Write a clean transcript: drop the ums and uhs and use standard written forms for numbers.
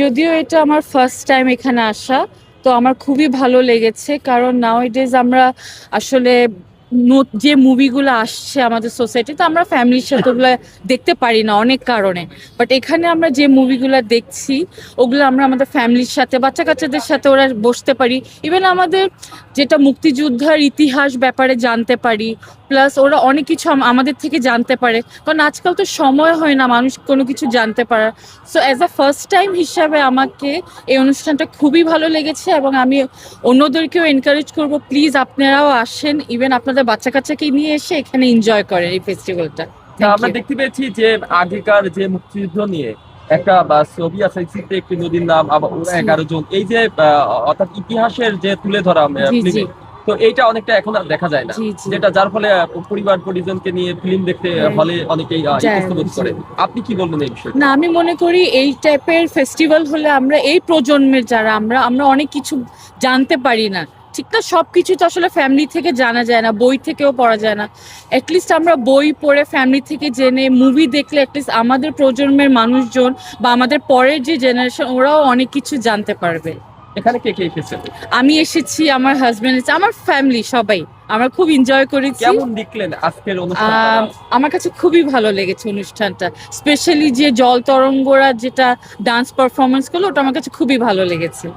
যদিও এটা আমার ফার্স্ট টাইম এখানে আসা, তো আমার খুবই ভালো লেগেছে। কারণ নাওএডেজ আমরা আসলে যে মুভিগুলো আসছে আমাদের সোসাইটিতে, আমরা ফ্যামিলির সাথে ওগুলো দেখতে পারি না অনেক কারণে। বাট এখানে আমরা যে মুভিগুলো দেখছি ওগুলো আমরা আমাদের ফ্যামিলির সাথে, বাচ্চা কাচ্চাদের সাথে ওরা বসতে পারি। ইভেন আমাদের যেটা মুক্তিযোদ্ধার ইতিহাস ব্যাপারে জানতে পারি, প্লাস ওরা অনেক কিছু আমাদের থেকে জানতে পারে। কারণ আজকাল তো সময় হয় না মানুষ কোনো কিছু জানতে পারার। So as a first time হিসাবে আমাকে এই অনুষ্ঠানটা খুবই ভালো লেগেছে, এবং আমি অন্যদেরকেও এনকারেজ করব, প্লিজ আপনারাও আসেন, ইভেন আপনাদের বাচ্চা কাচ্চাকে নিয়ে এসে এখানে এনজয় করেন এই ফেস্টিভ্যালটা। আমরা দেখতে পেয়েছি যে আগেকার যে মুক্তিযুদ্ধ নিয়ে একটা ছবি আছে, চিত্রে একটি নদীর নাম, আবার ওরা 11 জন, এই যে অর্থাৎ ইতিহাসের যে তুলে ধরা ফিল্মে, তো এইটা অনেকটা এখন আর দেখা যায় না, যেটা যার ফলে পরিবার পরিজনকে নিয়ে ফিল্ম দেখতে হলে অনেকেই ইতস্তত বোধ করে। আপনি কি বলবেন এই বিষয়ে? না, আমি মনে করি এই টাইপের ফেস্টিভ্যাল হলে আমরা এই প্রজন্মের যারা আমরা অনেক কিছু জানতে পারি না। ঠিক না, সবকিছু তো আসলে ফ্যামিলি থেকে জানা যায় না, বই থেকেও পড়া যায় না। অ্যাটলিস্ট আমরা বই পড়ে ফ্যামিলি থেকে জেনে মুভি দেখলে অ্যাটলিস্ট আমাদের প্রজন্মের মানুষজন বা আমাদের পরের যে জেনারেশন ওরাও অনেক কিছু জানতে পারবে। এখানে কে কে এসেছে? আমি এসেছি, আমার হাজবেন্ড এসেছে, আমার ফ্যামিলি সবাই। আমরা খুব এনজয় করেছি। কেমন দেখলেন আজকের অনুষ্ঠানটা? আমার কাছে খুবই ভালো লেগেছে অনুষ্ঠানটা, স্পেশালি যে জল তরঙ্গরা যেটা ডান্স পারফরমেন্স করলো ওটা আমার কাছে খুবই ভালো লেগেছে।